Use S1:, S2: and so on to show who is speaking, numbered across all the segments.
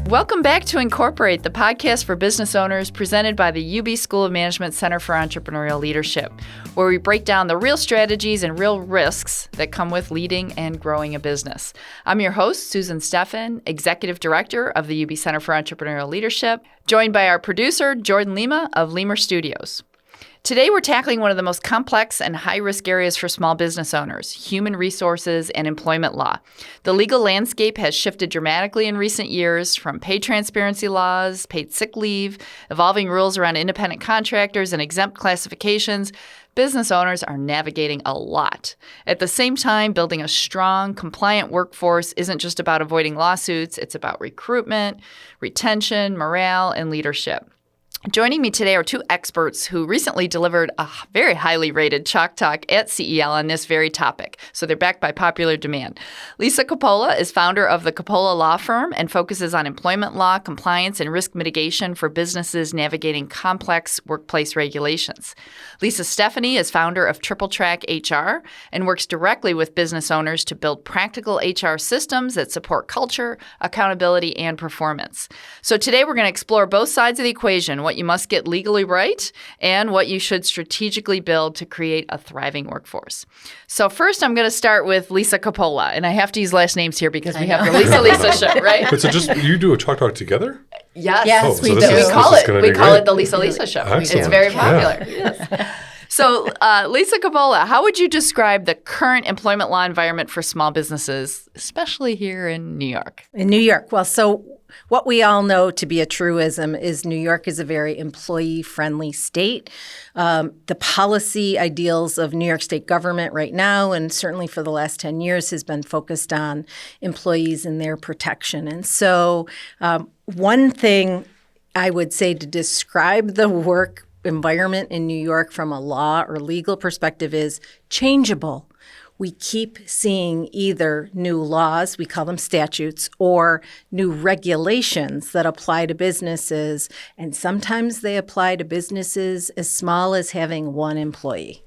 S1: Welcome back to Incorporate, the podcast for business owners presented by the UB School of Management Center for Entrepreneurial Leadership, where we break down the real strategies and real risks that come with leading and growing a business. I'm your host, Lisa Stefanie, Executive Director of the UB Center for Entrepreneurial Leadership, joined by our producer, Jordan Lima of Lemur Studios. Today, we're tackling one of the most complex and high-risk areas for small business owners, human resources and employment law. The legal landscape has shifted dramatically in recent years, from pay transparency laws, paid sick leave, evolving rules around independent contractors and exempt classifications. Business owners are navigating a lot. At the same time, building a strong, compliant workforce isn't just about avoiding lawsuits. It's about recruitment, retention, morale, and leadership. Joining me today are two experts who recently delivered a very highly rated Chalk Talk at CEL on this very topic, so they're backed by popular demand. Lisa Coppola is founder of the Coppola Law Firm and focuses on employment law, compliance, and risk mitigation for businesses navigating complex workplace regulations. Lisa Stefanie is founder of TripleTrack HR and works directly with business owners to build practical HR systems that support culture, accountability, and performance. So today we're going to explore both sides of the equation, what you must get legally right, and what you should strategically build to create a thriving workforce. So first, I'm going to start with Lisa Coppola, and I have to use last names here because we have the Lisa show, right?
S2: But so just you do a Chalk Talk together?
S1: Yes,
S2: we
S1: do. We call it the Lisa show.
S2: Excellent.
S1: It's very popular.
S2: Yeah.
S1: Yes. So, Lisa Coppola, how would you describe the current employment law environment for small businesses, especially here in New York?
S3: In New York. Well, so what we all know to be a truism is New York is a very employee-friendly state. The policy ideals of New York State government right now, and certainly for the last 10 years, has been focused on employees and their protection. And so one thing I would say to describe the work environment in New York from a law or legal perspective is changeable. We keep seeing either new laws, we call them statutes, or new regulations that apply to businesses, and sometimes they apply to businesses as small as having one employee.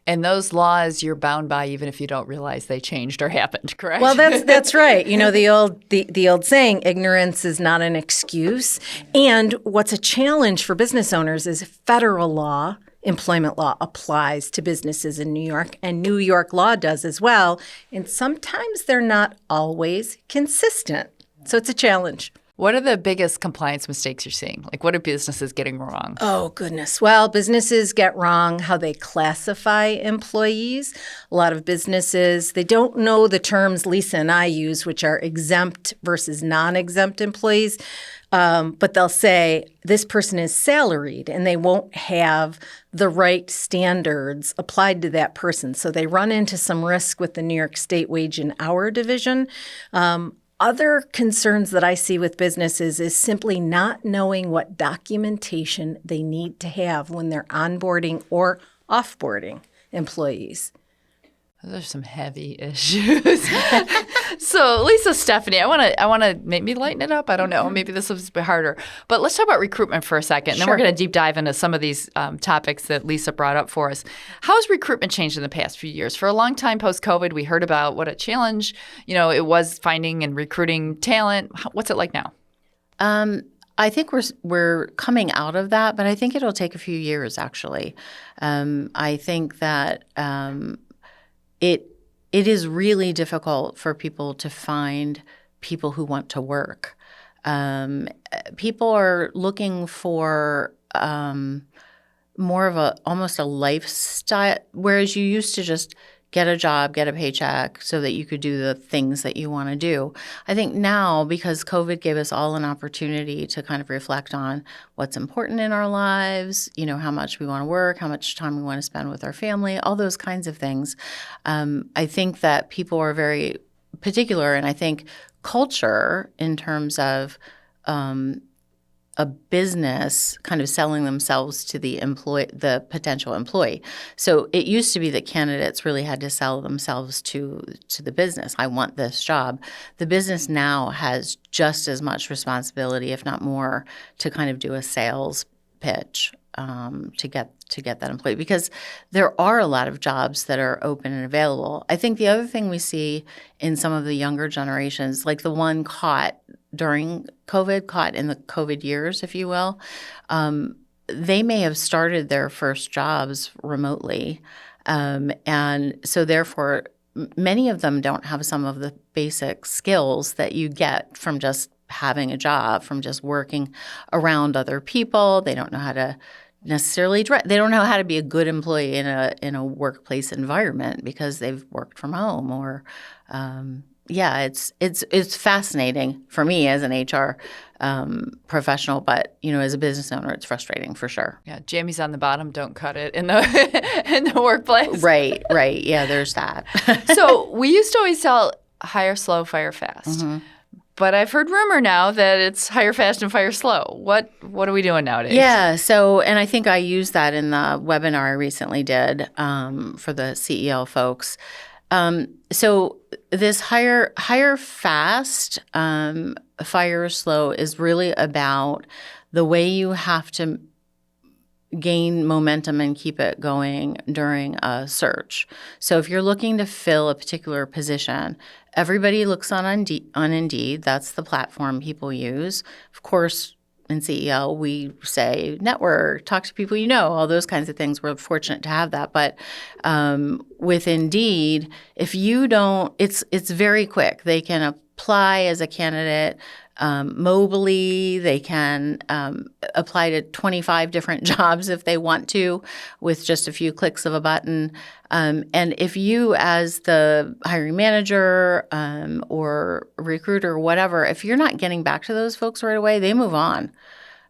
S1: And those laws you're bound by even if you don't realize they changed or happened, correct?
S3: Well, that's right. You know, the old saying, ignorance is not an excuse. And what's a challenge for business owners is federal law, employment law, applies to businesses in New York, and New York law does as well. And sometimes they're not always consistent. So it's a challenge.
S1: What are the biggest compliance mistakes you're seeing? Like, what are businesses getting wrong?
S3: Oh, goodness. Well, businesses get wrong how they classify employees. A lot of businesses, they don't know the terms Lisa and I use, which are exempt versus non-exempt employees. But they'll say this person is salaried, and they won't have the right standards applied to that person. So they run into some risk with the New York State Wage and Hour Division. Other concerns that I see with businesses is simply not knowing what documentation they need to have when they're onboarding or offboarding employees.
S1: Those are some heavy issues. So, Lisa Stefanie, I want to maybe lighten it up. I don't know. Maybe this will be harder. But let's talk about recruitment for a second. And then we're going to deep dive into some of these topics that Lisa brought up for us. How has recruitment changed in the past few years? For a long time post-COVID, we heard about what a challenge, it was finding and recruiting talent. What's it like now?
S4: I think we're coming out of that, but I think it'll take a few years, actually. I think that it is really difficult for people to find people who want to work. People are looking for more of almost a lifestyle, whereas you used to just get a job, get a paycheck so that you could do the things that you want to do. I think now, because COVID gave us all an opportunity to kind of reflect on what's important in our lives, how much we want to work, how much time we want to spend with our family, all those kinds of things. I think that people are very particular, and I think culture in terms of a business kind of selling themselves to the potential employee. So it used to be that candidates really had to sell themselves to the business. I want this job. The business now has just as much responsibility, if not more, to kind of do a sales pitch to get that employee, because there are a lot of jobs that are open and available. I think the other thing we see in some of the younger generations, like the one caught during COVID, caught in the COVID years, if you will, they may have started their first jobs remotely. And so therefore, many of them don't have some of the basic skills that you get from just having a job, from just working around other people. They don't know how to necessarily they don't know how to be a good employee in a workplace environment because they've worked from home or it's fascinating for me as an HR professional, but as a business owner, it's frustrating for sure.
S1: Yeah, jammies on the bottom don't cut it in the in the workplace.
S4: Right. Yeah, there's that.
S1: So we used to always tell hire slow, fire fast. Mm-hmm. But I've heard rumor now that it's hire fast and fire slow. What are we doing nowadays?
S4: Yeah. So, and I think I used that in the webinar I recently did for the CEO folks. So this hire fast, fire slow is really about the way you have to gain momentum and keep it going during a search. So if you're looking to fill a particular position, everybody looks on Indeed. That's the platform people use. Of course, in CEO, we say network, talk to people all those kinds of things. We're fortunate to have that. But with Indeed, if you don't, it's very quick. They can apply as a candidate mobily. They can apply to 25 different jobs if they want to with just a few clicks of a button. And if you, as the hiring manager or recruiter or whatever, if you're not getting back to those folks right away, they move on.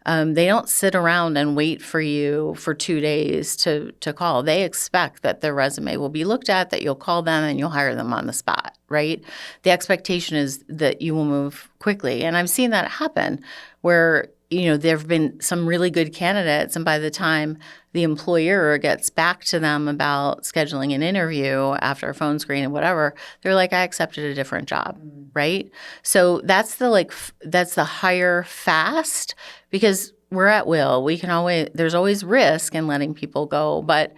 S4: They don't sit around and wait for you for 2 days to call. They expect that their resume will be looked at, that you'll call them and you'll hire them on the spot, right? The expectation is that you will move quickly. And I've seen that happen where, there have been some really good candidates, and by the time the employer gets back to them about scheduling an interview after a phone screen and whatever, they're like, I accepted a different job, right? So that's the hire fast, because we're at will. There's always risk in letting people go, but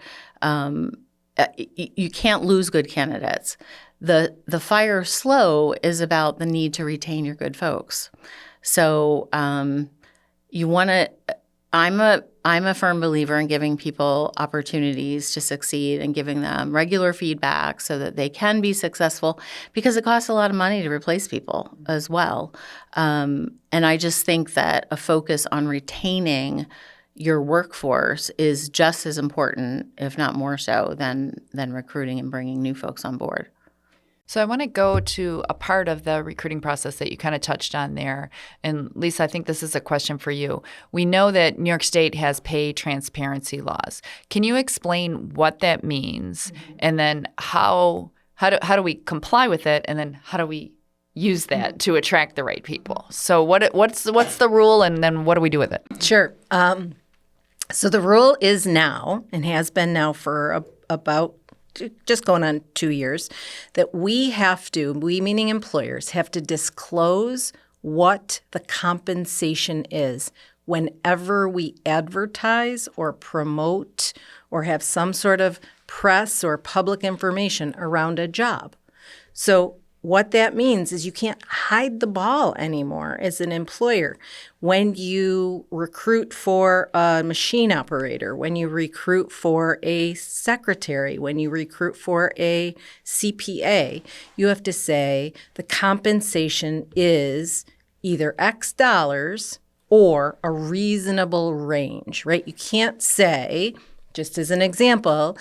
S4: you can't lose good candidates. The fire slow is about the need to retain your good folks. So you want to. I'm a firm believer in giving people opportunities to succeed and giving them regular feedback so that they can be successful, because it costs a lot of money to replace people as well. And I just think that a focus on retaining your workforce is just as important, if not more so, than recruiting and bringing new folks on board.
S1: So I want to go to a part of the recruiting process that you kind of touched on there. And Lisa, I think this is a question for you. We know that New York State has pay transparency laws. Can you explain what that means? Mm-hmm. And then how do we comply with it? And then how do we use that to attract the right people? So what's the rule, and then what do we do with it?
S3: Sure. So the rule is now, and has been now for about just going on 2 years, that we meaning employers, have to disclose what the compensation is whenever we advertise or promote or have some sort of press or public information around a job. So what that means is you can't hide the ball anymore as an employer. When you recruit for a machine operator, when you recruit for a secretary, when you recruit for a CPA, you have to say the compensation is either X dollars or a reasonable range, right? You can't say, just as an example,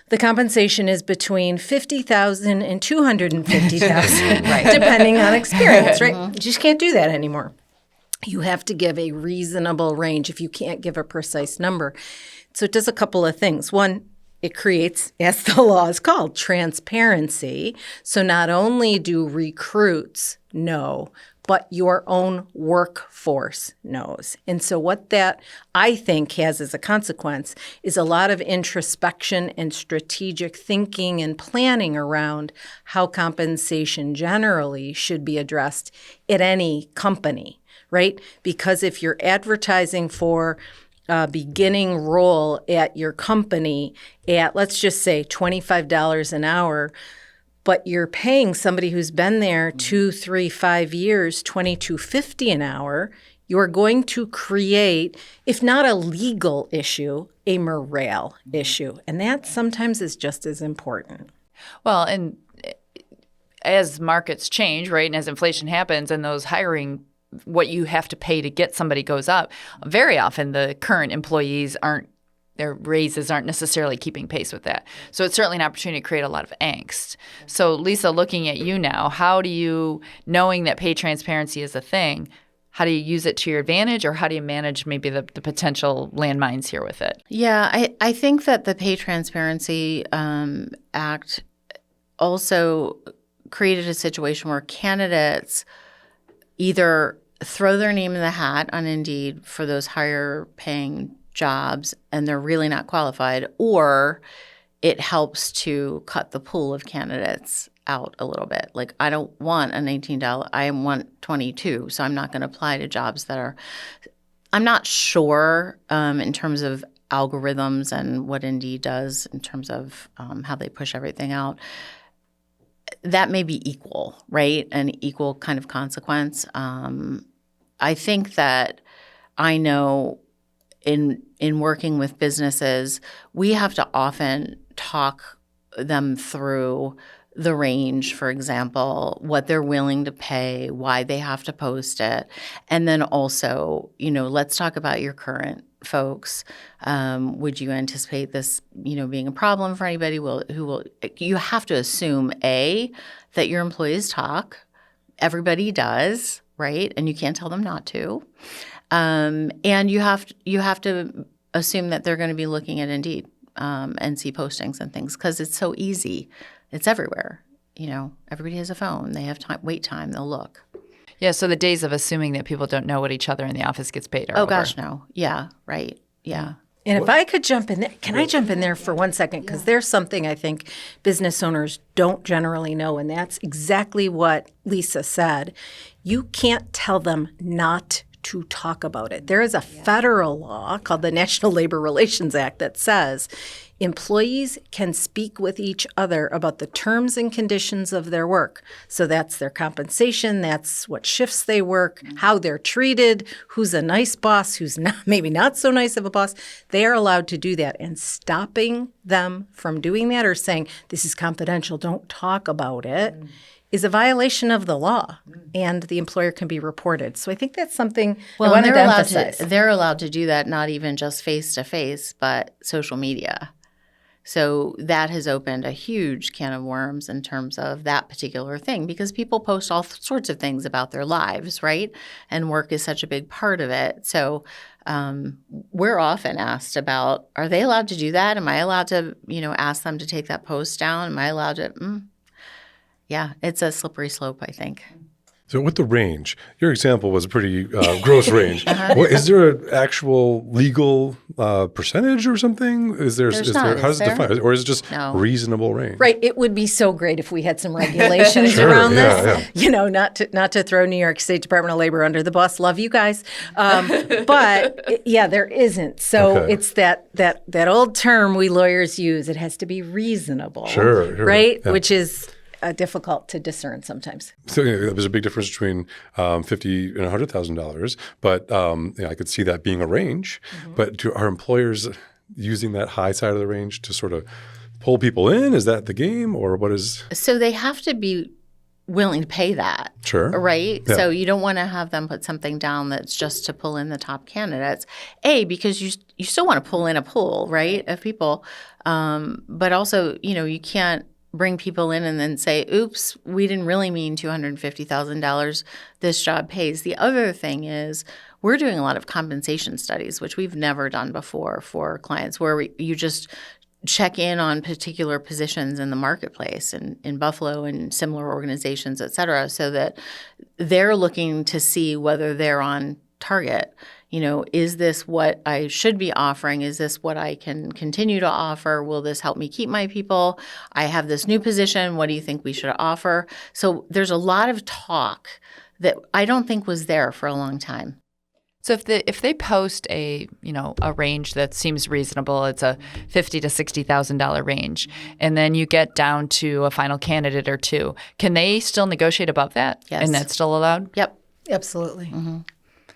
S3: the compensation is between $50,000 and $250,000, right, depending on experience, right? You just can't do that anymore. You have to give a reasonable range if you can't give a precise number. So it does a couple of things. One, it creates, as the law is called, transparency. So not only do recruits know, but your own workforce knows. And so what that, I think, has as a consequence is a lot of introspection and strategic thinking and planning around how compensation generally should be addressed at any company, right? Because if you're advertising for a beginning role at your company at, let's just say, $25 an hour, but you're paying somebody who's been there 2, 3, 5 years, $22.50 an hour, you're going to create, if not a legal issue, a morale issue. And that sometimes is just as important.
S1: Well, and as markets change, right, and as inflation happens and those hiring, what you have to pay to get somebody goes up, very often the current employees their raises aren't necessarily keeping pace with that. So it's certainly an opportunity to create a lot of angst. So Lisa, looking at you now, how do you, knowing that pay transparency is a thing, how do you use it to your advantage, or how do you manage maybe the potential landmines here with it?
S4: Yeah, I think that the Pay Transparency Act also created a situation where candidates either throw their name in the hat on Indeed for those higher paying jobs and they're really not qualified, or it helps to cut the pool of candidates out a little bit. Like, I don't want an $18, I want 22, so I'm not going to apply to jobs that are – I'm not sure in terms of algorithms and what Indeed does in terms of how they push everything out. That may be equal, right? An equal kind of consequence. I think that I know in working with businesses, we have to often talk them through the range, for example, what they're willing to pay, why they have to post it. And then also, let's talk about your current folks. Would you anticipate this, being a problem for anybody you have to assume, A, that your employees talk. Everybody does, right? And you can't tell them not to. And you have to assume that they're going to be looking at Indeed and see postings and things, because it's so easy. It's everywhere. Everybody has a phone. They have wait time. They'll look.
S1: Yeah, so the days of assuming that people don't know what each other in the office gets paid are over.
S4: Gosh, no. Yeah, right. Yeah.
S3: And if I could jump in there, can I jump in there for 1 second? Because there's something I think business owners don't generally know, and that's exactly what Lisa said. You can't tell them not to talk about it. There is a federal law called the National Labor Relations Act that says employees can speak with each other about the terms and conditions of their work. So that's their compensation, that's what shifts they work, how they're treated, who's a nice boss, who's not, maybe not so nice of a boss. They are allowed to do that. And stopping them from doing that or saying, this is confidential, don't talk about it, is a violation of the law, and the employer can be reported. So I think that's something I wanted to emphasize.
S4: They're allowed to do that, not even just face-to-face, but social media. So that has opened a huge can of worms in terms of that particular thing, because people post all sorts of things about their lives, right? And work is such a big part of it. So we're often asked about, are they allowed to do that? Am I allowed to, ask them to take that post down? Am I allowed to? Yeah, it's a slippery slope, I think.
S2: So with the range, your example was a pretty gross range. Is there an actual legal percentage or something? How does it define it? Or is it just reasonable range?
S3: Right. It would be so great if we had some regulations around this. Yeah. Not to throw New York State Department of Labor under the bus. Love you guys. But there isn't. So it's that old term we lawyers use. It has to be reasonable. Sure. Right? Yeah. Which is difficult to discern sometimes.
S2: So there's a big difference between $50,000 and $100,000, but I could see that being a range. Mm-hmm. But are employers using that high side of the range to sort of pull people in? Is that the game, or what is? So they have to be willing to pay that. Sure. Right? Yeah. So you don't want to have them put something down that's just to pull in the top candidates. Because you still want to pull in a pool, right, of people. But also, you can't bring people in and then say, oops, we didn't really mean $250,000. This job pays. The other thing is we're doing a lot of compensation studies, which we've never done before for clients, where you just check in on particular positions in the marketplace in Buffalo and similar organizations, et cetera, so that they're looking to see whether they're on target. Is this what I should be offering? Is this what I can continue to offer? Will this help me keep my people? I have this new position. What do you think we should offer? So there's a lot of talk that I don't think was there for a long time.
S1: So if they post a range that seems reasonable, it's a $50,000 to $60,000 range, and then you get down to a final candidate or two, can they still negotiate above that?
S4: Yes.
S1: And that's still allowed?
S4: Yep.
S3: Absolutely.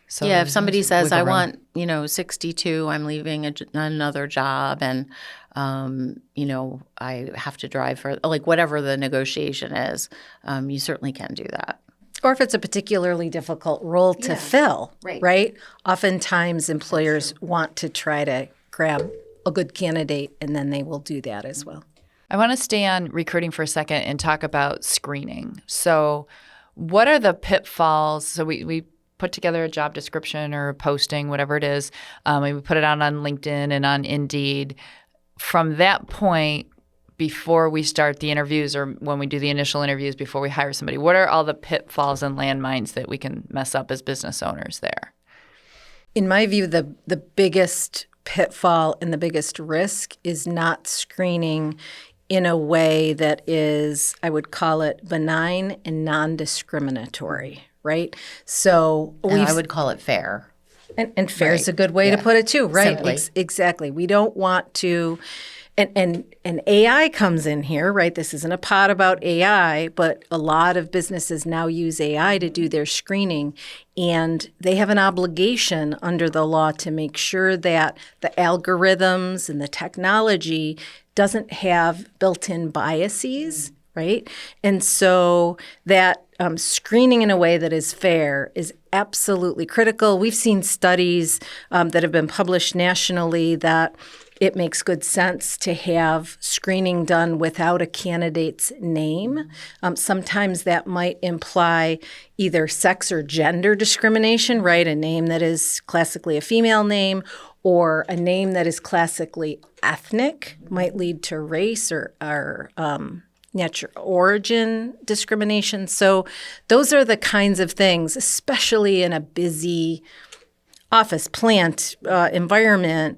S1: So
S4: Yeah, if somebody
S1: there's
S4: says,
S1: wiggle
S4: I
S1: room.
S4: want, 62, I'm leaving another job and, I have to drive for, like, whatever the negotiation is, you certainly can do that.
S3: Or if it's a particularly difficult role to fill,
S4: right.
S3: right? Oftentimes employers want to try to grab a good candidate, and then they will do that as well.
S1: I want to stay on recruiting for a second and talk about screening. So what are the pitfalls? So we put together a job description or a posting, whatever it is. We put it out on LinkedIn and on Indeed. From that point, before we start the interviews or when we do the initial interviews before we hire somebody, what are all the pitfalls and landmines that we can mess up as business owners there?
S3: In my view, the biggest pitfall and the biggest risk is not screening in a way that is, I would call it, benign and non-discriminatory, right? So
S4: And I would call it fair.
S3: And fair is a good way to put it too, right?
S4: Simply.
S3: Exactly. We don't want to, and AI comes in here, right? This isn't a pod about AI, but a lot of businesses now use AI to do their screening, and they have an obligation under the law to make sure that the algorithms and the technology doesn't have built-in biases, right? And so that screening in a way that is fair is absolutely critical. We've seen studies that have been published nationally that it makes good sense to have screening done without a candidate's name. Sometimes that might imply either sex or gender discrimination, right? A name that is classically a female name, or a name that is classically ethnic might lead to race or natural origin discrimination. So those are the kinds of things, especially in a busy office plant environment.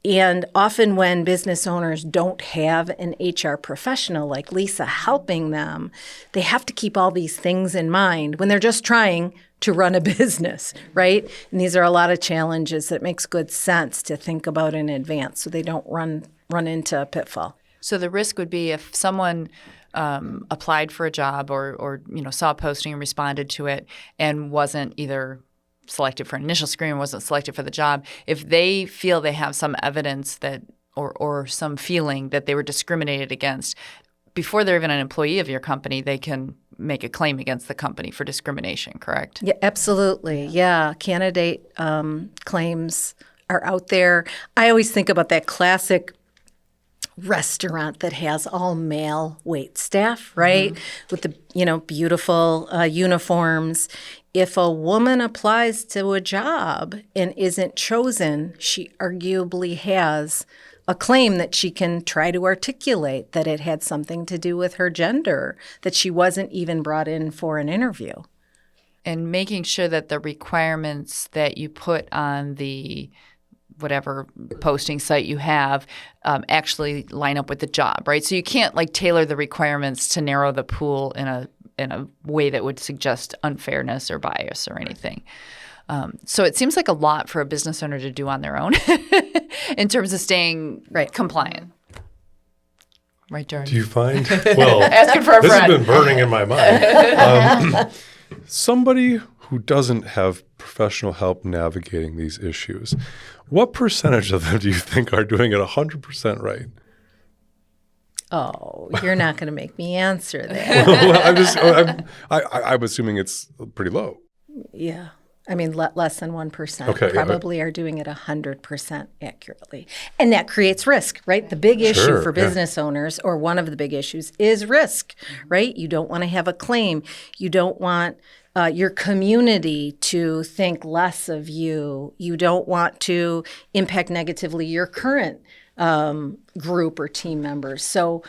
S3: And often when business owners don't have an HR professional like Lisa helping them, they have to keep all these things in mind when they're just trying to run a business, right? And these are a lot of challenges that makes good sense to think about in advance so they don't run into a pitfall.
S1: So the risk would be if someone applied for a job or saw a posting and responded to it and wasn't either selected for an initial screen or wasn't selected for the job, if they feel they have some evidence that or some feeling that they were discriminated against, before they're even an employee of your company, they can make a claim against the company for discrimination, correct?
S3: Yeah, absolutely. Yeah. Candidate claims are out there. I always think about that classic restaurant that has all male wait staff, right? With the beautiful uniforms. If a woman applies to a job and isn't chosen, she arguably has a claim that she can try to articulate that it had something to do with her gender, that she wasn't even brought in for an interview.
S1: And making sure that the requirements that you put on the whatever posting site you have actually line up with the job, right? So you can't tailor the requirements to narrow the pool in a way that would suggest unfairness or bias or anything. So it seems like a lot for a business owner to do on their own in terms of staying compliant. Right, Jordan?
S2: Do you find, well,
S1: Asking for a
S2: this
S1: friend.
S2: has been burning in my mind. Somebody who doesn't have professional help navigating these issues, what percentage of them do you think are doing it 100% right?
S3: Oh, you're not going to make me answer that.
S2: Well, I'm assuming it's pretty low.
S3: Yeah. I mean, less than 1%
S2: Okay,
S3: probably are doing it 100% accurately. And that creates risk, right? The big issue for business owners, or one of the big issues, is risk, right? You don't want to have a claim. You don't want your community to think less of you. You don't want to impact negatively your current group or team members. So,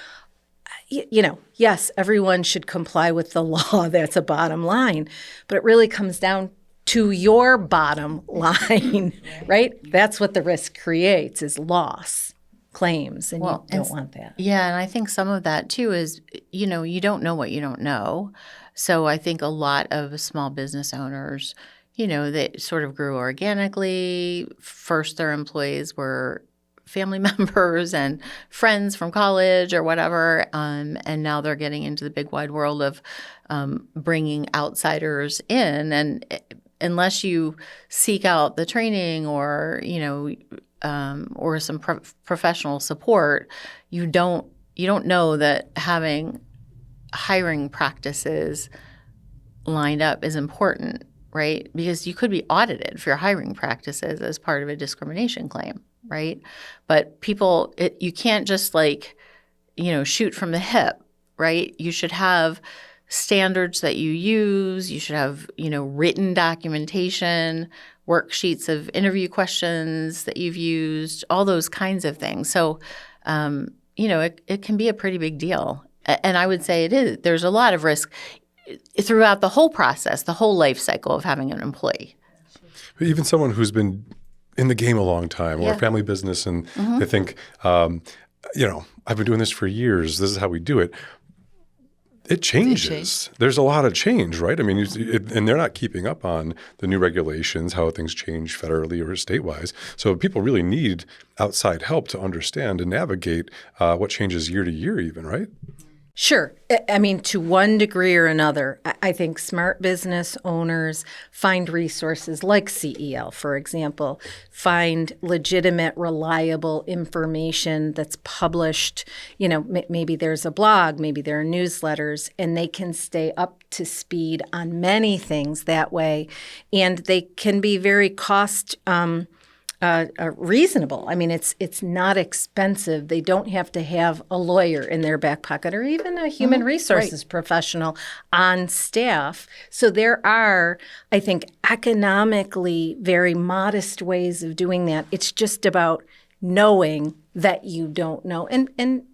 S3: yes, everyone should comply with the law. That's a bottom line. But it really comes down to your bottom line, right? That's what the risk creates, is loss, claims, and you don't want that.
S4: Yeah, and I think some of that too is, you don't know what you don't know. So I think a lot of small business owners, they sort of grew organically. First, their employees were family members and friends from college or whatever, and now they're getting into the big wide world of bringing outsiders in. And unless you seek out the training or or some professional support, you don't know that having hiring practices lined up is important, right? Because you could be audited for your hiring practices as part of a discrimination claim, right? But you can't just shoot from the hip, right? You should have standards that you use. You should have, written documentation, worksheets of interview questions that you've used, all those kinds of things. So, it can be a pretty big deal. And I would say it is. There's a lot of risk throughout the whole process, the whole life cycle of having an employee.
S2: Even someone who's been in the game a long time or a family business and they think, I've been doing this for years. This is how we do it. It changes. There's a lot of change, right? I mean, and they're not keeping up on the new regulations, how things change federally or state-wise. So people really need outside help to understand and navigate what changes year to year even, right?
S3: Sure. I mean, to one degree or another, I think smart business owners find resources like CEL, for example, find legitimate, reliable information that's published. Maybe there's a blog, maybe there are newsletters, and they can stay up to speed on many things that way. And they can be very reasonable. I mean, it's not expensive. They don't have to have a lawyer in their back pocket or even a human resources professional on staff. So there are, I think, economically very modest ways of doing that. It's just about knowing that you don't know and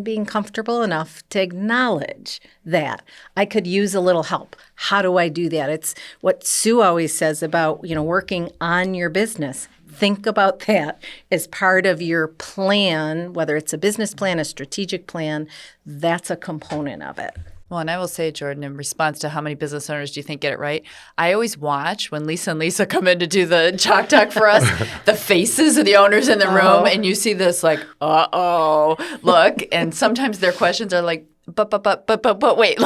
S3: being comfortable enough to acknowledge that I could use a little help. How do I do that? It's what Sue always says about, working on your business. Think about that as part of your plan, whether it's a business plan, a strategic plan. That's a component of it.
S1: Well, and I will say, Jordan, in response to how many business owners do you think get it right? I always watch when Lisa and Lisa come in to do the chalk talk for us, the faces of the owners in the room, and you see this look, and sometimes their questions are like, but wait,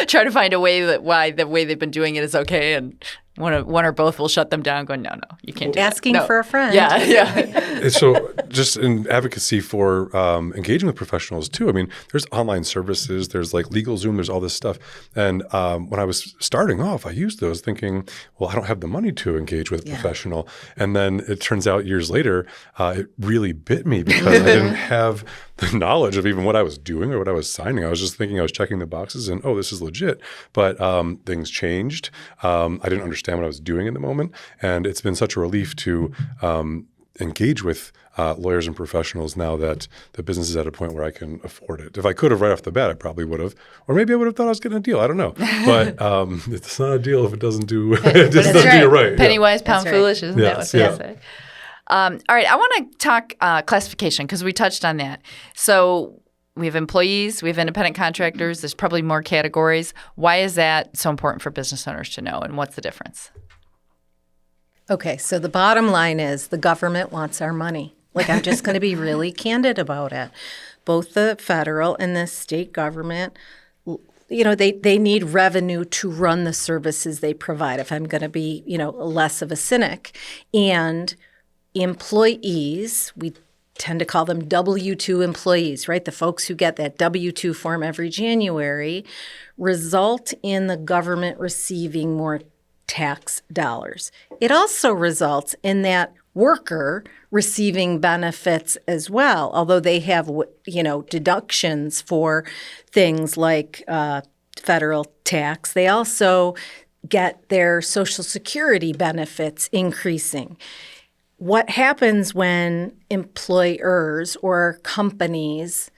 S1: try to find a way why the way they've been doing it is okay, and one or both will shut them down, going, no, you can't do
S3: Asking
S1: that.
S3: for a friend.
S2: Yeah. So just in advocacy for engaging with professionals too, I mean, there's online services, there's LegalZoom, there's all this stuff. And when I was starting off, I used those thinking, well, I don't have the money to engage with a professional. And then it turns out years later, it really bit me because I didn't have the knowledge of even what I was doing or what I was signing. I was just thinking I was checking the boxes and, this is legit. But things changed. I didn't understand what I was doing in the moment. And it's been such a relief to engage with lawyers and professionals now that the business is at a point where I can afford it. If I could have right off the bat, I probably would have. Or maybe I would have thought I was getting a deal. I don't know. But it's not a deal if it doesn't do it doesn't do it right.
S1: Penny wise, pound foolish, isn't that what they say? All right, I want to talk classification because we touched on that. So we have employees, we have independent contractors. There's probably more categories. Why is that so important for business owners to know, and what's the difference?
S3: Okay, so the bottom line is the government wants our money. I'm just going to be really candid about it. Both the federal and the state government, they need revenue to run the services they provide, if I'm going to be, less of a cynic. And employees, we tend to call them W-2 employees, right? The folks who get that W-2 form every January result in the government receiving more tax dollars. It also results in that worker receiving benefits as well, although they have, deductions for things like federal tax. They also get their Social Security benefits increasing. What happens when employers or companies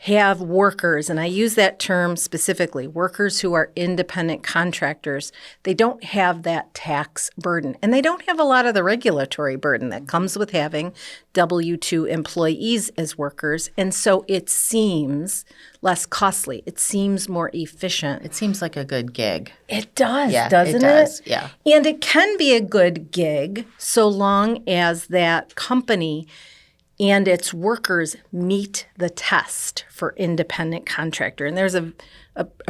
S3: have workers, and I use that term specifically, workers who are independent contractors, they don't have that tax burden. And they don't have a lot of the regulatory burden that comes with having W-2 employees as workers. And so it seems less costly. It seems more efficient.
S4: It seems like a good gig.
S3: It does,
S4: Yeah,
S3: doesn't
S4: it does.
S3: it?
S4: Yeah.
S3: And it can be a good gig so long as that company and its workers meet the test for independent contractor. And there's a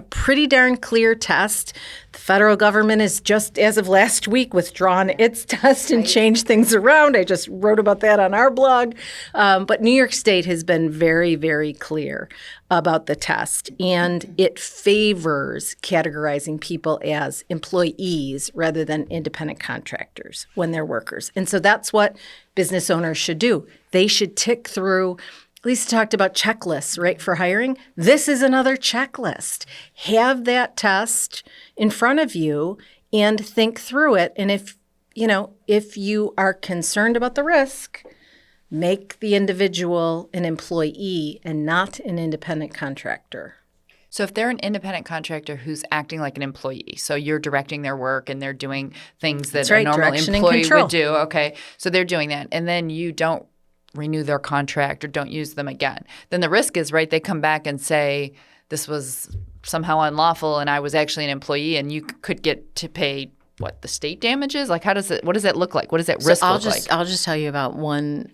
S3: pretty darn clear test. The federal government has just, as of last week, withdrawn its test and changed things around. I just wrote about that on our blog. But New York State has been very, very clear about the test. And it favors categorizing people as employees rather than independent contractors when they're workers. And so that's what business owners should do. They should tick through. Lisa talked about checklists, right, for hiring. This is another checklist. Have that test in front of you and think through it. And if you are concerned about the risk, make the individual an employee and not an independent contractor.
S1: So if they're an independent contractor who's acting like an employee, so you're directing their work and they're doing things that a normal
S3: direction and
S1: employee
S3: control.
S1: would do, okay, so they're doing that, and then you don't renew their contract or don't use them again, then the risk is, right, they come back and say this was somehow unlawful and I was actually an employee, and you could get to pay what, the state damages? Like what does that look like? What does that risk look like?
S4: I'll just tell you about one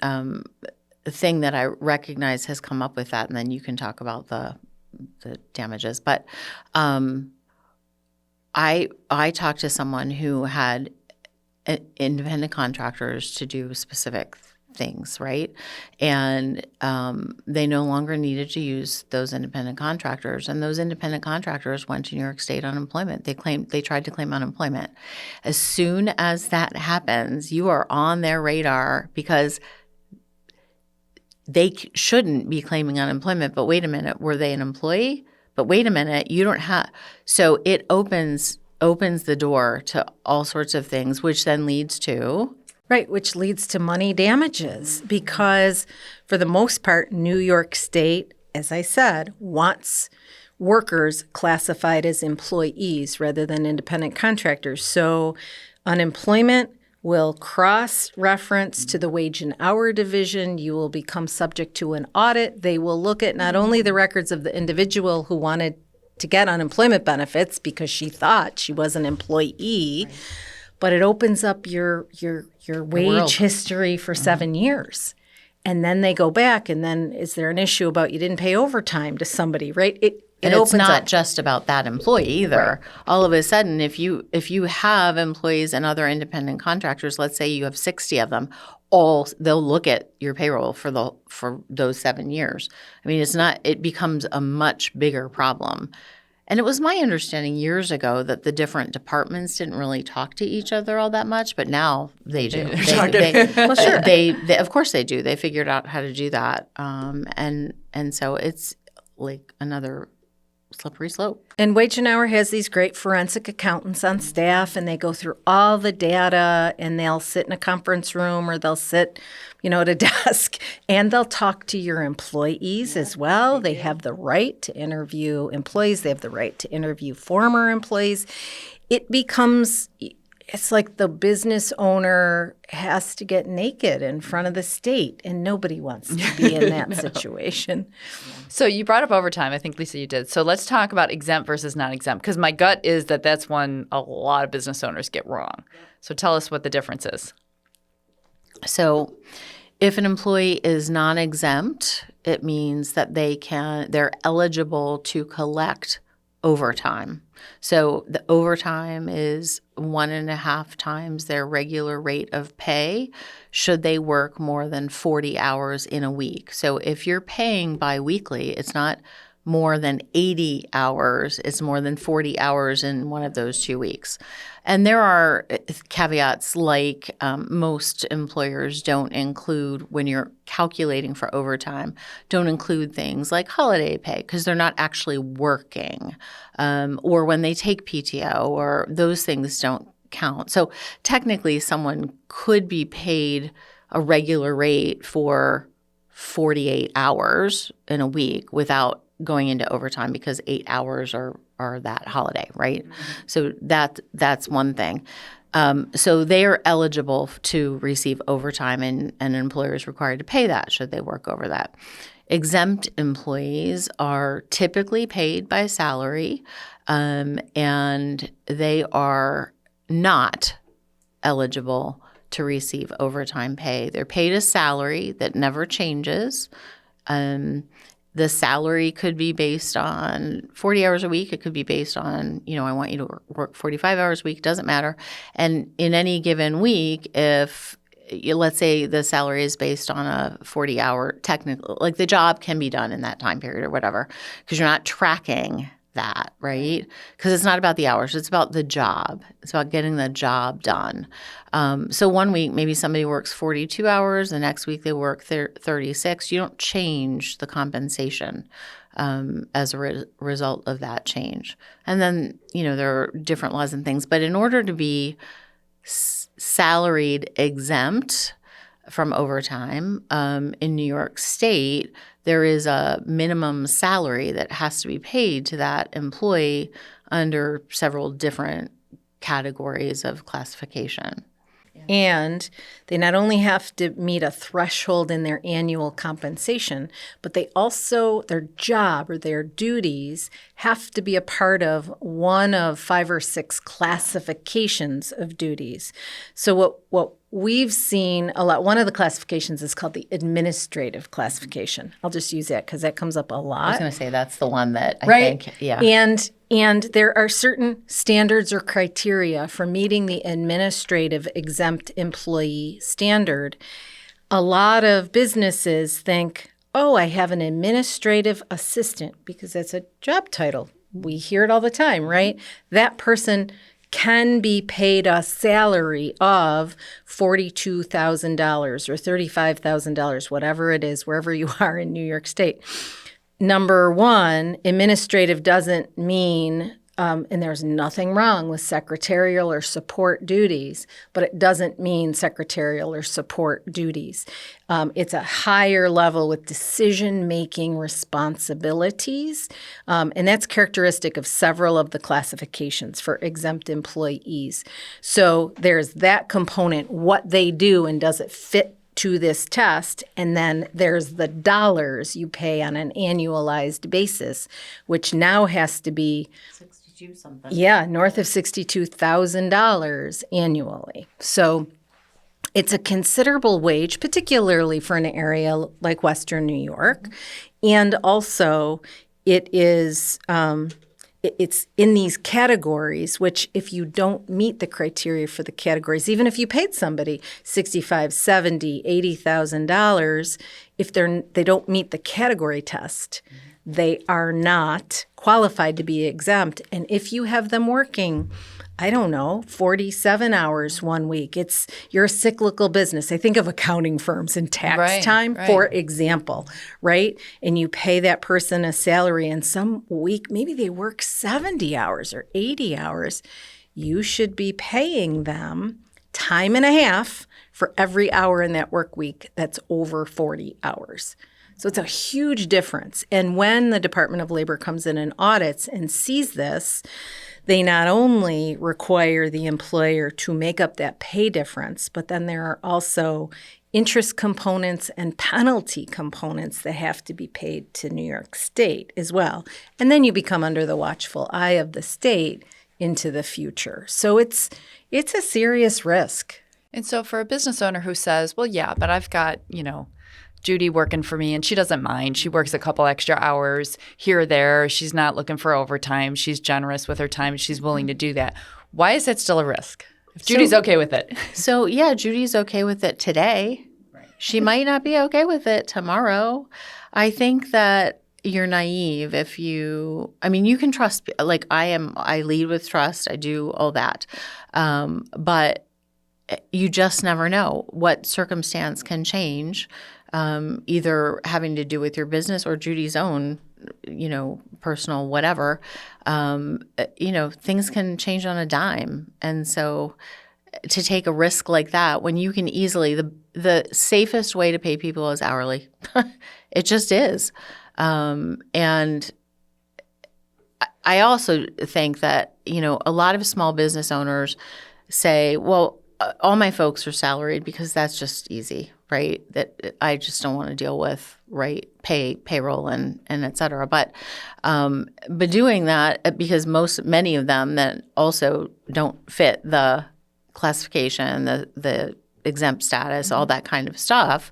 S4: thing that I recognize has come up with that, and then you can talk about the damages. But I talked to someone who had independent contractors to do specific things, right? And they no longer needed to use those independent contractors. And those independent contractors went to New York State unemployment. They tried to claim unemployment. As soon as that happens, you are on their radar because they shouldn't be claiming unemployment. But wait a minute, were they an employee? But wait a minute, you don't have. So it opens the door to all sorts of things, which then leads to.
S3: Right, which leads to money damages because for the most part, New York State, as I said, wants workers classified as employees rather than independent contractors. So unemployment will cross-reference to the wage and hour division. You will become subject to an audit. They will look at not only the records of the individual who wanted to get unemployment benefits because she thought she was an employee, but it opens up your wage history for 7 years. And then they go back, and then is there an issue about you didn't pay overtime to somebody, right?
S4: And it's not just about that employee either.
S3: Right.
S4: All of a sudden, if you have employees and other independent contractors, let's say you have 60 of them, they'll look at your payroll for those 7 years. I mean, it becomes a much bigger problem. And it was my understanding years ago that the different departments didn't really talk to each other all that much, but now they do.
S3: Well, sure.
S4: They of course they do. They figured out how to do that, and so it's like another slippery slope.
S3: And Wage and Hour has these great forensic accountants on staff, and they go through all the data, and they'll sit in a conference room or they'll sit, at a desk, and they'll talk to your employees as well. They have the right to interview employees. They have the right to interview former employees. It's like the business owner has to get naked in front of the state, and nobody wants to be in that situation.
S1: So you brought up overtime. I think, Lisa, you did. So let's talk about exempt versus non-exempt, because my gut is that that's one a lot of business owners get wrong. So tell us what the difference is.
S4: So if an employee is non-exempt, it means that they're eligible to collect overtime. So the overtime is 1.5 times their regular rate of pay should they work more than 40 hours in a week. So if you're paying biweekly, it's not more than 80 hours. It's more than 40 hours in one of those 2 weeks. And there are caveats like most employers don't include, when you're calculating for overtime, don't include things like holiday pay because they're not actually working, or when they take PTO, or those things don't count. So technically someone could be paid a regular rate for 48 hours in a week without going into overtime because 8 hours are that holiday, right? So that's one thing. So they are eligible to receive overtime, and an employer is required to pay that should they work over that. Exempt employees are typically paid by salary, and they are not eligible to receive overtime pay. They're paid a salary that never changes. The salary could be based on 40 hours a week. It could be based on, I want you to work 45 hours a week. Doesn't matter. And in any given week, if let's say the salary is based on a 40-hour technical, like the job can be done in that time period or whatever, because you're not tracking that, right? Because it's not about the hours. It's about the job. It's about getting the job done. So one week, maybe somebody works 42 hours. The next week, they work 36. You don't change the compensation as a result of that change. And then, there are different laws and things. But in order to be salaried exempt from overtime in New York State, there is a minimum salary that has to be paid to that employee under several different categories of classification.
S3: And they not only have to meet a threshold in their annual compensation, but they also, their job or their duties have to be a part of one of 5 or 6 classifications of duties. So what we've seen a lot, one of the classifications is called the administrative classification. I'll just use that because that comes up a lot.
S4: I was going to say that's the one that I
S3: right?
S4: think, yeah.
S3: And there are certain standards or criteria for meeting the administrative exempt employee standard. A lot of businesses think, oh, I have an administrative assistant because that's a job title. We hear it all the time, right? That person can be paid a salary of $42,000 or $35,000, whatever it is, wherever you are in New York State. Number one, administrative doesn't mean, and there's nothing wrong with secretarial or support duties, but it doesn't mean secretarial or support duties. It's a higher level with decision-making responsibilities, and that's characteristic of several of the classifications for exempt employees. So there's that component, what they do, and does it fit to this test, and then there's the dollars you pay on an annualized basis, which now has to be
S4: 62 something.
S3: Yeah, north of $62,000 annually. So it's a considerable wage, particularly for an area like Western New York, and also it is it's in these categories, which if you don't meet the criteria for the categories, even if you paid somebody $65,000, $70,000, $80,000, if they don't meet the category test, they are not qualified to be exempt. And if you have them working, 47 hours one week, you're a cyclical business. I think of accounting firms and tax time, for example, right? And you pay that person a salary, and some week maybe they work 70 hours or 80 hours. You should be paying them time and a half for every hour in that work week that's over 40 hours. So it's a huge difference. And when the Department of Labor comes in and audits and sees this, they not only require the employer to make up that pay difference, but then there are also interest components and penalty components that have to be paid to New York State as well. And then you become under the watchful eye of the state into the future. So it's a serious risk.
S1: And so for a business owner who says, well, yeah, but I've got, Judy working for me and she doesn't mind. She works a couple extra hours here or there. She's not looking for overtime. She's generous with her time. She's willing to do that. Why is that still a risk? If Judy's okay with it.
S4: So, yeah, Judy's okay with it today. Right. She might not be okay with it tomorrow. I think that you're naive if you can trust, like I lead with trust. I do all that. But you just never know what circumstance can change. Either having to do with your business or Judy's own, personal whatever, things can change on a dime. And so to take a risk like that when you can easily the safest way to pay people is hourly. It just is. And I also think that, a lot of small business owners say, well, all my folks are salaried because that's just easy, right? That I just don't want to deal with, right? Payroll and et cetera. But doing that, because many of them that also don't fit the classification, the exempt status, all that kind of stuff,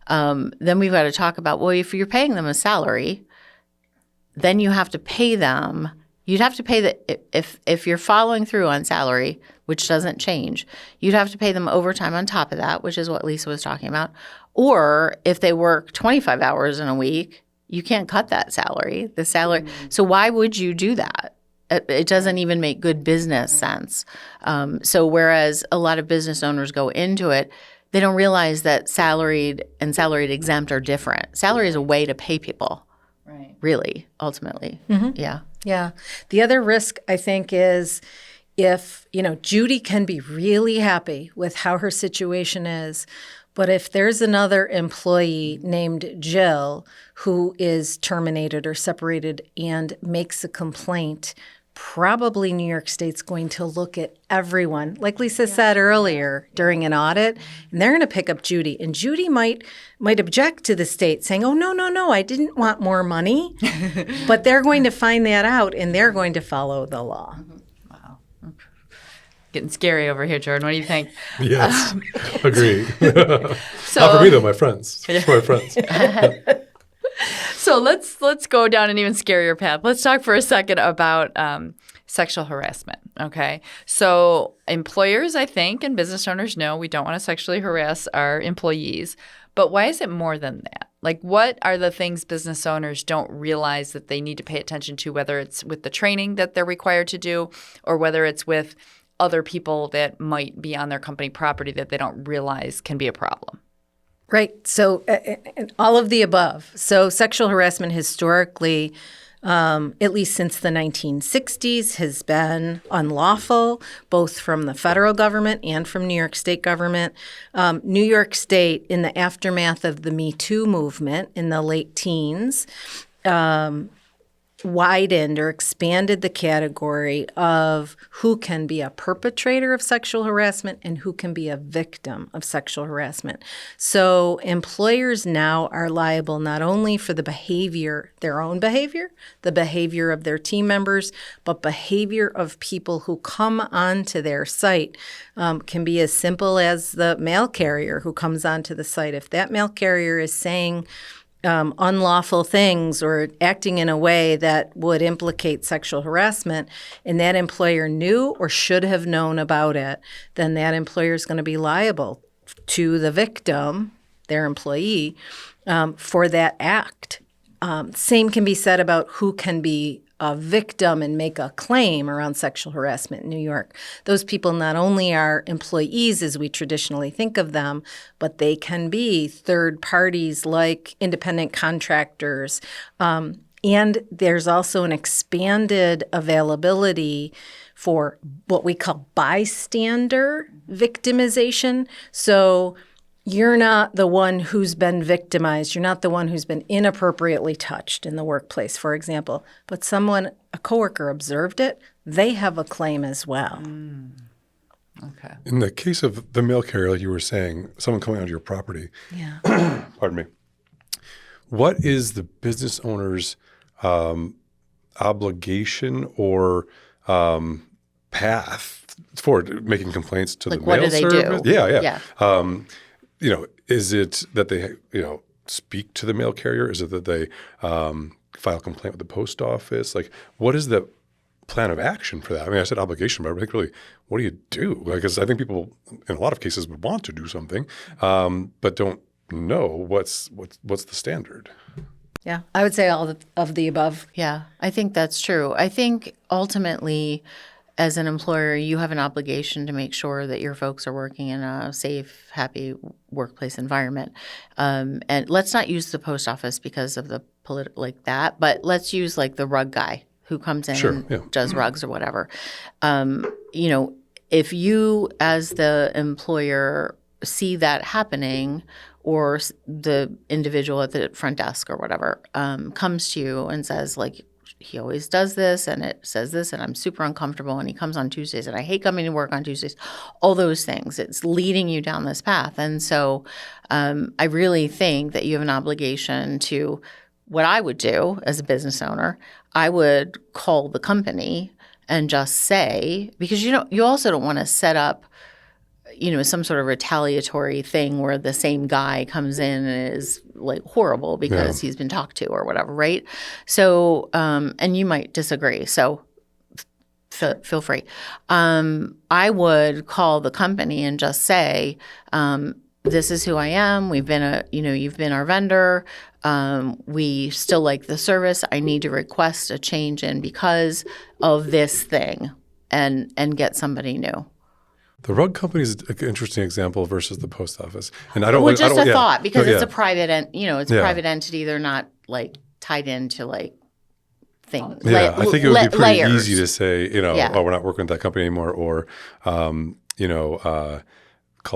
S4: then we've got to talk about, well, if you're paying them a salary, then you have to pay them. You'd have to pay if you're following through on salary, which doesn't change, you'd have to pay them overtime on top of that, which is what Lisa was talking about. Or if they work 25 hours in a week, you can't cut that salary. The salary. So why would you do that? It doesn't even make good business sense. So whereas a lot of business owners go into it, they don't realize that salaried and salaried exempt are different. Salary is a way to pay people,
S1: Right.
S4: really, ultimately. Yeah.
S3: Yeah. The other risk, I think, is if, Judy can be really happy with how her situation is, but if there's another employee named Jill who is terminated or separated and makes a complaint, probably New York State's going to look at everyone, like Lisa said earlier, during an audit, and they're going to pick up Judy. And Judy might object to the state saying, oh, no, I didn't want more money. But they're going to find that out, and they're going to follow the law.
S1: Wow. Getting scary over here, Jordan. What do you think?
S2: Yes, agree.
S1: So,
S2: Not for me, though, my friends. For my friends.
S1: So let's go down an even scarier path. Let's talk for a second about sexual harassment, okay? So employers, I think, and business owners know we don't want to sexually harass our employees. But why is it more than that? Like, what are the things business owners don't realize that they need to pay attention to, whether it's with the training that they're required to do or whether it's with other people that might be on their company property that they don't realize can be a problem?
S3: Right. So all of the above. So sexual harassment historically, at least since the 1960s, has been unlawful, both from the federal government and from New York State government. New York State, in the aftermath of the Me Too movement in the late teens, widened or expanded the category of who can be a perpetrator of sexual harassment and who can be a victim of sexual harassment. So employers now are liable not only for the behavior, their own behavior, the behavior of their team members, but behavior of people who come onto their site. Can be as simple as the mail carrier who comes onto the site. If that mail carrier is saying unlawful things or acting in a way that would implicate sexual harassment, and that employer knew or should have known about it, then that employer is going to be liable to the victim, their employee, for that act. Same can be said about who can be a victim and make a claim around sexual harassment in New York. Those people not only are employees as we traditionally think of them, but they can be third parties like independent contractors. And there's also an expanded availability for what we call bystander victimization. So you're not the one who's been victimized. You're not the one who's been inappropriately touched in the workplace, for example. But a coworker observed it, they have a claim as well.
S1: Okay.
S2: In the case of the mail carrier, like you were saying, someone coming onto your property, pardon me, what is the business owner's obligation or path for making complains to the mail
S4: what do they
S2: service?
S4: do?
S2: Yeah. Is it that they, speak to the mail carrier? Is it that they file a complaint with the post office? Like, what is the plan of action for that? I mean, I said obligation, but I think really, what do you do? Because I think people, in a lot of cases, would want to do something, but don't know what's the standard.
S3: Yeah, I would say all of the above.
S4: Yeah, I think that's true. I think ultimately, as an employer, you have an obligation to make sure that your folks are working in a safe, happy workplace environment. And let's not use the post office because of the like that, but let's use like the rug guy who comes in and does rugs or whatever. if you as the employer see that happening, or the individual at the front desk or whatever comes to you and says, like, he always does this and it says this and I'm super uncomfortable and he comes on Tuesdays and I hate coming to work on Tuesdays, all those things, it's leading you down this path. And so I really think that you have an obligation to, what I would do as a business owner, I would call the company and just say, because you also don't want to set up some sort of retaliatory thing where the same guy comes in and is like horrible because he's been talked to or whatever, right? So, and you might disagree. So feel free. I would call the company and just say, this is who I am. You've been our vendor. We still like the service. I need to request a change in because of this thing and get somebody new.
S2: The rug company is an interesting example versus the post office, and
S4: thought because it's a private private entity. They're not like tied into like things.
S2: Yeah, I think it would be pretty
S4: layers.
S2: easy to say, oh, we're not working with that company anymore, or call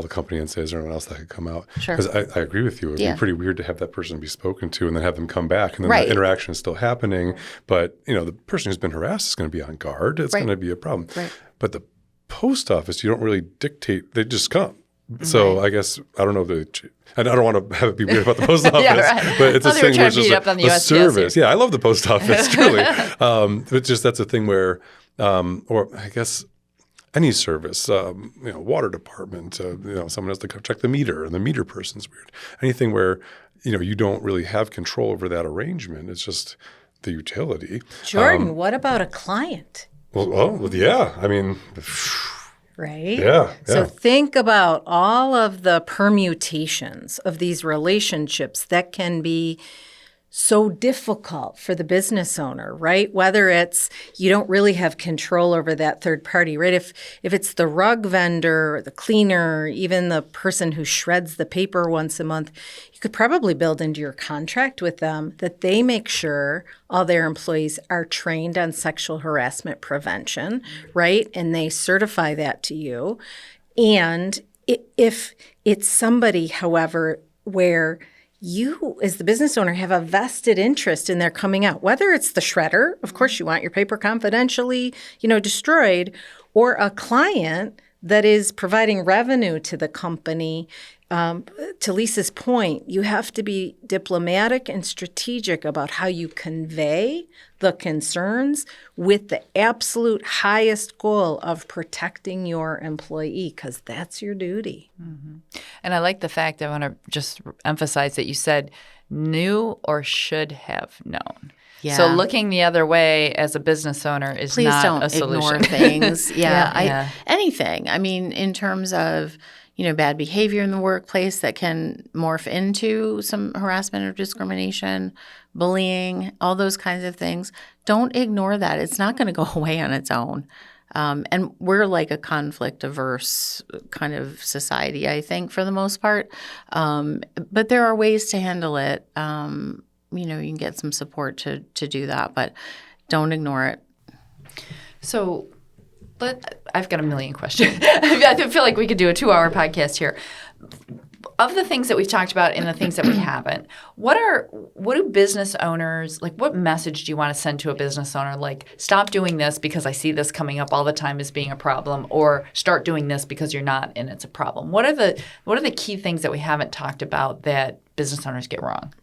S2: the company and say, is there anyone else that could come out?
S4: Sure.
S2: Because I agree with you. It would be pretty weird to have that person be spoken to and then have them come back, and then the interaction is still happening. But the person who's been harassed is going to be on guard. It's going to be a problem.
S4: Right.
S2: But the post office, you don't really dictate; they just come. So I guess I don't know and I don't want to have it be weird about the post office, but it's a thing where it's just the service. Yeah, I love the post office truly, but just that's a thing where, or I guess any service, water department, someone has to check the meter, and the meter person's weird. Anything where you don't really have control over that arrangement. It's just the utility.
S3: Jordan, what about a client?
S2: Well, yeah. I mean,
S3: right?
S2: Yeah.
S3: So think about all of the permutations of these relationships that can be so difficult for the business owner, right? Whether it's you don't really have control over that third party, right? If it's the rug vendor, or the cleaner, even the person who shreds the paper once a month, you could probably build into your contract with them that they make sure all their employees are trained on sexual harassment prevention, right? And they certify that to you. And if it's somebody, however, where you, as the business owner, have a vested interest in their coming out, whether it's the shredder, of course you want your paper confidentially, destroyed, or a client that is providing revenue to the company. To Lisa's point, you have to be diplomatic and strategic about how you convey the concerns with the absolute highest goal of protecting your employee, because that's your duty.
S1: Mm-hmm. And I like the fact, I want to just emphasize that you said knew or should have known. Yeah. So looking the other way as a business owner is not a solution.
S4: Please don't ignore things. Anything. I mean, in terms of bad behavior in the workplace that can morph into some harassment or discrimination, bullying, all those kinds of things. Don't ignore that. It's not going to go away on its own. And we're like a conflict-averse kind of society, I think, for the most part. But there are ways to handle it. You can get some support to do that, but don't ignore it.
S1: So I've got a million questions. I feel like we could do a 2-hour podcast here. Of the things that we've talked about and the things that we haven't, what do business owners, like what message do you want to send to a business owner? Like, stop doing this because I see this coming up all the time as being a problem, or start doing this because you're not and it's a problem. What are the key things that we haven't talked about that business owners get wrong?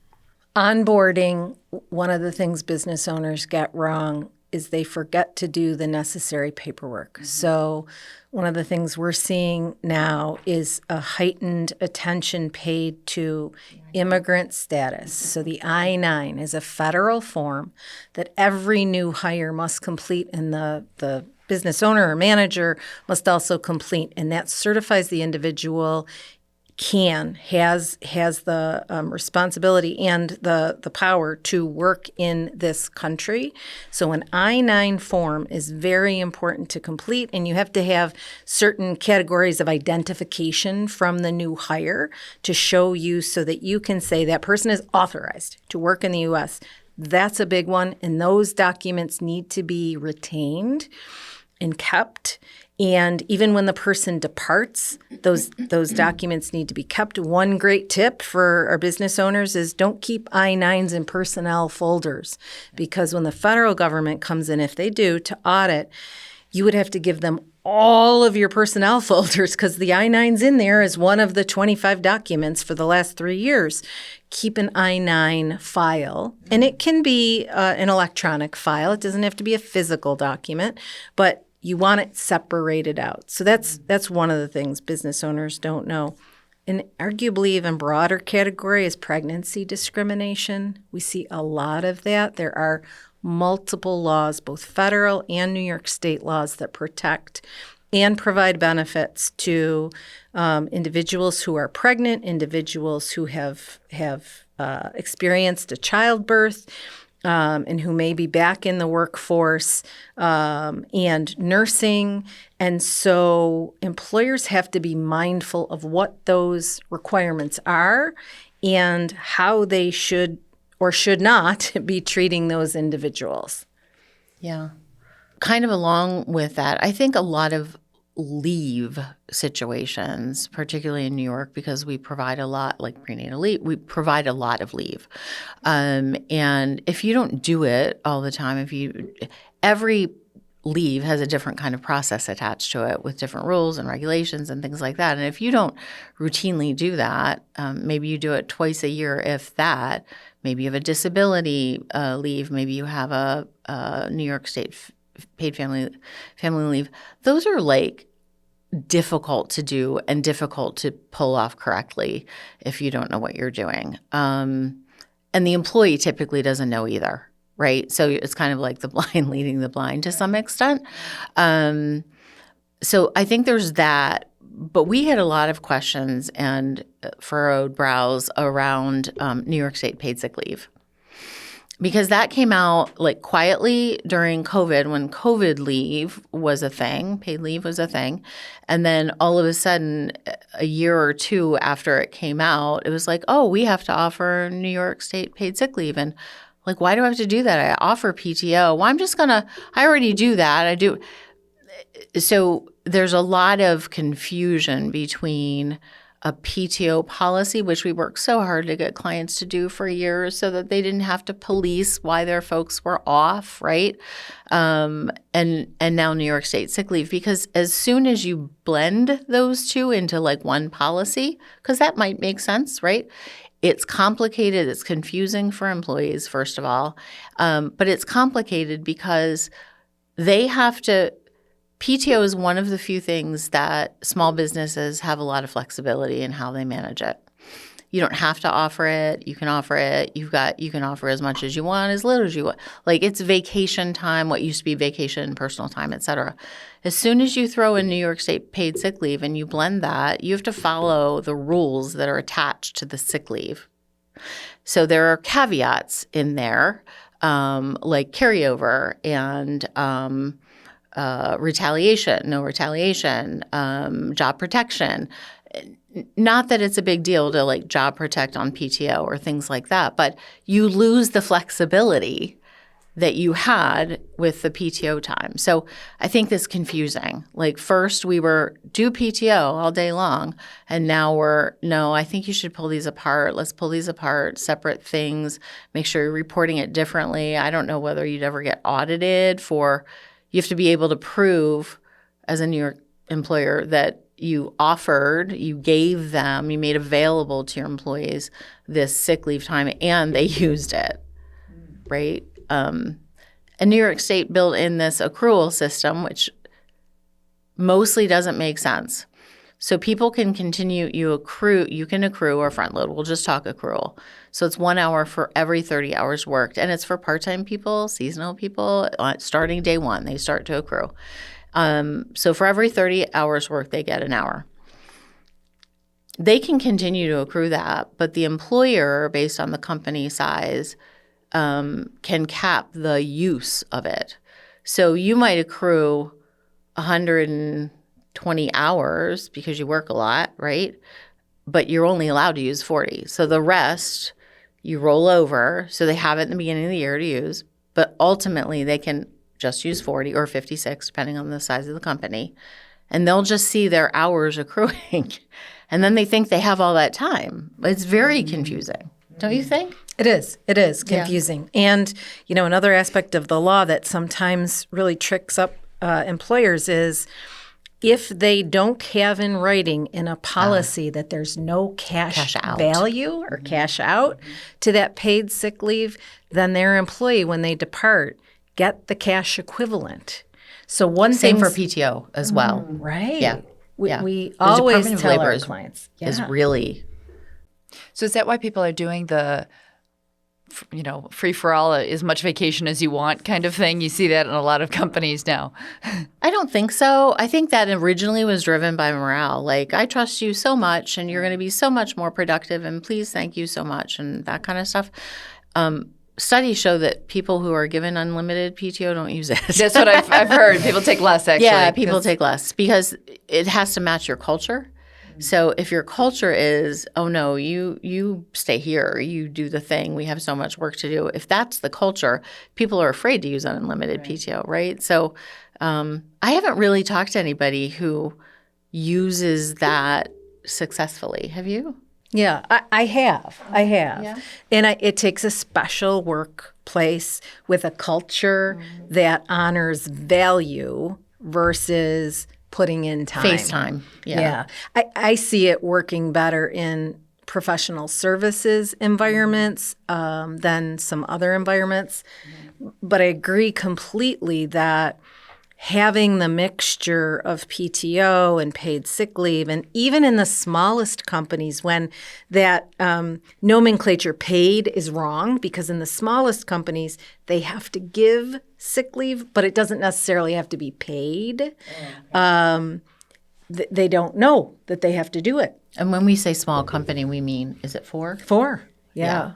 S3: Onboarding, one of the things business owners get wrong is they forget to do the necessary paperwork. Mm-hmm. So one of the things we're seeing now is a heightened attention paid to immigrant status. So the I-9 is a federal form that every new hire must complete, and the business owner or manager must also complete, and that certifies the individual has the responsibility and the power to work in this country. So an I-9 form is very important to complete, and you have to have certain categories of identification from the new hire to show you so that you can say that person is authorized to work in the U.S. That's a big one, and those documents need to be retained and kept. And even when the person departs, those documents need to be kept. One great tip for our business owners is don't keep I-9s in personnel folders, because when the federal government comes in, if they do, to audit, you would have to give them all of your personnel folders because the I-9's in there as one of the 25 documents for the last 3 years. Keep an I-9 file, and it can be an electronic file. It doesn't have to be a physical document, but you want it separated out. So that's one of the things business owners don't know. An arguably even broader category is pregnancy discrimination. We see a lot of that. There are multiple laws, both federal and New York State laws, that protect and provide benefits to individuals who are pregnant, individuals who have experienced a childbirth, and who may be back in the workforce, and nursing. And so employers have to be mindful of what those requirements are and how they should or should not be treating those individuals.
S4: Yeah. Kind of along with that, I think a lot of leave situations, particularly in New York, because we provide a lot, like prenatal leave, we provide a lot of leave. And if you don't do it all the time, every leave has a different kind of process attached to it with different rules and regulations and things like that. And if you don't routinely do that, maybe you do it twice a year, if that. Maybe you have a disability leave. Maybe you have a New York State paid family leave. Those are like difficult to do and difficult to pull off correctly if you don't know what you're doing. And the employee typically doesn't know either, right? So it's kind of like the blind leading the blind to some extent. So I think there's that. But we had a lot of questions and furrowed brows around New York State paid sick leave, because that came out like quietly during COVID, when COVID leave was a thing, paid leave was a thing. And then all of a sudden, a year or two after it came out, it was like, oh, we have to offer New York State paid sick leave. And like, why do I have to do that? I offer PTO. Well, I already do that. I do. So there's a lot of confusion between a PTO policy, which we worked so hard to get clients to do for years so that they didn't have to police why their folks were off, right? And now New York State sick leave, because as soon as you blend those two into like one policy, because that might make sense, right? It's complicated. It's confusing for employees, first of all. But it's complicated because they have to – PTO is one of the few things that small businesses have a lot of flexibility in how they manage it. You don't have to offer it. You can offer it. You can offer as much as you want, as little as you want. Like, it's vacation time, what used to be vacation, personal time, et cetera. As soon as you throw in New York State paid sick leave and you blend that, you have to follow the rules that are attached to the sick leave. So there are caveats in there, like carryover and retaliation, no retaliation, job protection. Not that it's a big deal to like job protect on PTO or things like that, but you lose the flexibility that you had with the PTO time. So I think that's confusing. Like, first we were do PTO all day long, and now no, I think you should pull these apart. Let's pull these apart, separate things, make sure you're reporting it differently. I don't know whether you'd ever get audited for – you have to be able to prove as a New York employer that you offered, you gave them, you made available to your employees this sick leave time and they used it, right? And New York State built in this accrual system, which mostly doesn't make sense. So people can continue, you can accrue or front load. We'll just talk accrual. So it's 1 hour for every 30 hours worked. And it's for part-time people, seasonal people, starting day one, they start to accrue. So for every 30 hours worked, they get an hour. They can continue to accrue that, but the employer, based on the company size, can cap the use of it. So you might accrue 120 hours because you work a lot, right? But you're only allowed to use 40. So the rest you roll over, so they have it in the beginning of the year to use, but ultimately they can just use 40 or 56, depending on the size of the company, and they'll just see their hours accruing. And then they think they have all that time. It's very confusing, don't you think?
S3: It is. It is confusing. Yeah. And, another aspect of the law that sometimes really tricks up employers is if they don't have in writing in a policy that there's no cash
S4: out
S3: value or cash out to that paid sick leave, then their employee, when they depart, get the cash equivalent. So
S4: same for PTO as well.
S3: Right.
S4: Yeah.
S3: We always
S4: Department of
S3: tell
S4: Labor
S3: our clients.
S4: is really.
S1: So is that why people are doing the, free for all, as much vacation as you want kind of thing? You see that in a lot of companies now.
S4: I don't think so. I think that originally was driven by morale. Like, I trust you so much and you're going to be so much more productive and please thank you so much and that kind of stuff. Studies show that people who are given unlimited PTO don't use it.
S1: That's what I've heard. People take less, actually.
S4: Yeah, people take less because it has to match your culture. So if your culture is, oh, no, you stay here, you do the thing, we have so much work to do. If that's the culture, people are afraid to use unlimited PTO, right? So I haven't really talked to anybody who uses that successfully. Have you?
S3: Yeah, I have.
S4: Yeah.
S3: And it takes a special workplace with a culture that honors value versus putting in time.
S4: FaceTime. Yeah.
S3: I see it working better in professional services environments than some other environments. But I agree completely that having the mixture of PTO and paid sick leave, and even in the smallest companies when that nomenclature paid is wrong, because in the smallest companies, they have to give sick leave, but it doesn't necessarily have to be paid. They don't know that they have to do it.
S4: And when we say small company, we mean, is it 4?
S3: 4, yeah.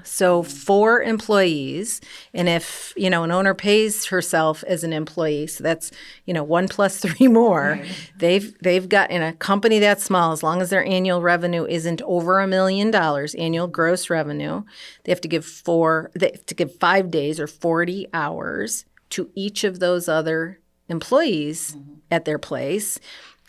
S3: So 4 employees, and if, an owner pays herself as an employee, so that's, 1 plus 3 more, they've got, in a company that small, as long as their annual revenue isn't over $1 million, annual gross revenue, they have to give 5 days or 40 hours to each of those other employees at their place.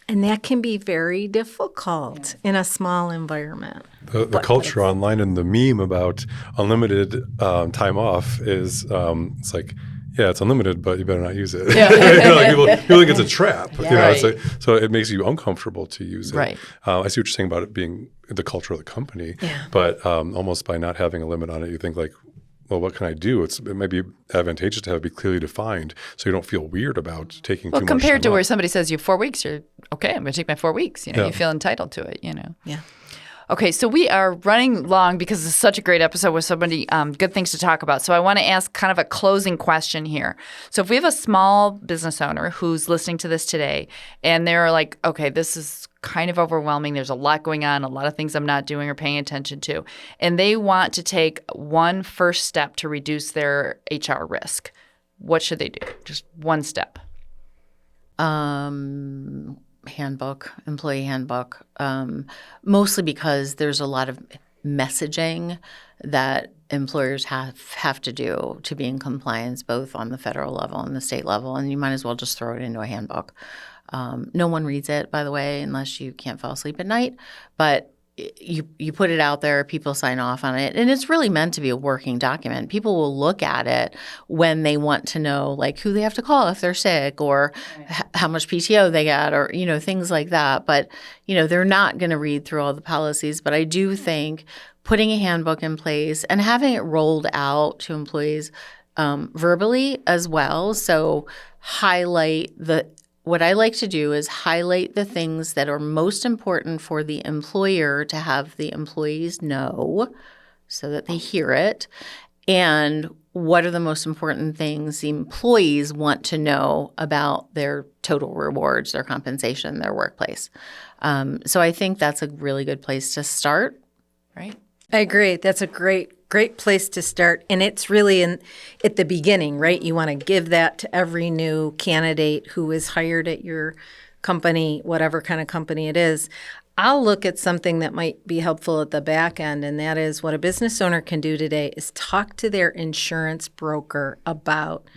S3: And that can be very difficult in a small environment.
S2: The culture online and the meme about unlimited time off is it's like, yeah, it's unlimited, but you better not use it.
S1: Yeah.
S2: People think it's a trap.
S1: Yeah.
S2: It's like, so it makes you uncomfortable to use it.
S1: Right.
S2: I see what you're saying about it being the culture of the company. Yeah. But almost by not having a limit on it, you think like, well, what can I do? It might be advantageous to have it be clearly defined so you don't feel weird about taking too much time
S1: compared to
S2: off.
S1: where somebody says you have 4 weeks, you're okay, I'm going to take my 4 weeks. You feel entitled to it,
S3: Yeah.
S1: Okay, so we are running long because it's such a great episode with so many good things to talk about. So I want to ask kind of a closing question here. So if we have a small business owner who's listening to this today and they're like, okay, this is kind of overwhelming. There's a lot going on, a lot of things I'm not doing or paying attention to, and they want to take one first step to reduce their HR risk, what should they do? Just one step. Employee handbook, mostly because there's a lot of messaging that employers have to do to be in compliance, both on the federal level and the state level, and you might as well just throw it into a handbook. No one reads it, by the way, unless you can't fall asleep at night, but you put it out there, people sign off on it, and it's really meant to be a working document. People will look at it when they want to know, like, who they have to call if they're sick or how much PTO they got or, things like that. But, they're not going to read through all the policies. But I do think putting a handbook in place and having it rolled out to employees verbally as well. So what I like to do is highlight the things that are most important for the employer to have the employees know so that they hear it, and what are the most important things the employees want to know about their total rewards, their compensation, their workplace. So I think that's a really good place to start. Right?
S3: I agree. That's a great place to start. And it's really at the beginning, right? You want to give that to every new candidate who is hired at your company, whatever kind of company it is. I'll look at something that might be helpful at the back end, and that is what a business owner can do today is talk to their insurance broker about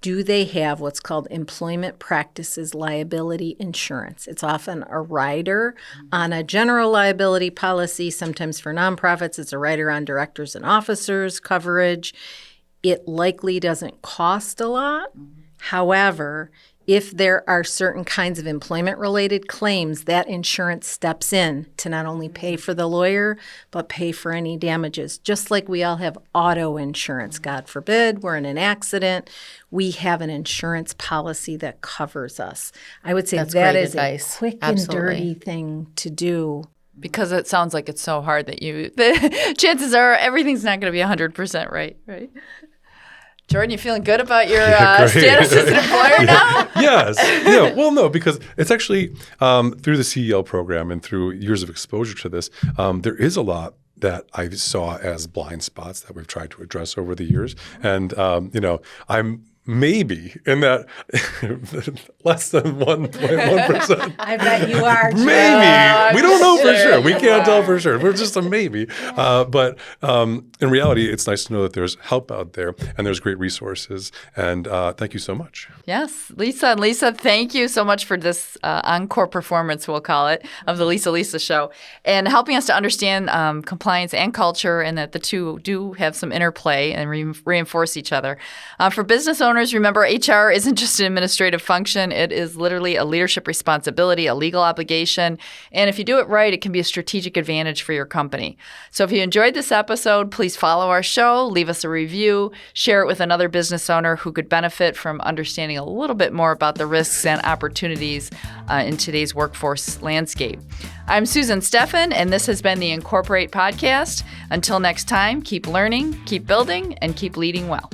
S3: do they have what's called employment practices liability insurance? It's often a rider on a general liability policy. Sometimes for nonprofits, it's a rider on directors and officers coverage. It likely doesn't cost a lot. However, if there are certain kinds of employment-related claims, that insurance steps in to not only pay for the lawyer, but pay for any damages. Just like we all have auto insurance, God forbid, we're in an accident, we have an insurance policy that covers us. I would say
S4: That's
S3: that
S4: great
S3: is
S4: advice.
S3: a quick
S4: Absolutely.
S3: and dirty thing to do.
S1: Because it sounds like it's so hard that the chances are everything's not going to be 100% right? Jordan, you feeling good about your status as an employer now?
S2: Yes. Yeah. Well, no, because it's actually through the CEL program and through years of exposure to this, there is a lot that I saw as blind spots that we've tried to address over the years. And, I'm maybe in that less than 1.1%.
S3: I bet you are.
S2: Maybe. We don't know for sure. We can't tell for sure. We're just a maybe. But in reality, it's nice to know that there's help out there and there's great resources. And thank you so much.
S1: Yes, Lisa and Lisa, thank you so much for this encore performance, we'll call it, of the Lisa Show, and helping us to understand compliance and culture, and that the two do have some interplay and reinforce each other. For business owners, remember, HR isn't just an administrative function. It is literally a leadership responsibility, a legal obligation, and if you do it right, it can be a strategic advantage for your company. So if you enjoyed this episode, please follow our show, leave us a review, share it with another business owner who could benefit from understanding a little bit more about the risks and opportunities in today's workforce landscape. I'm Susan Stefan, and this has been the Incorporate Podcast. Until next time, keep learning, keep building, and keep leading well.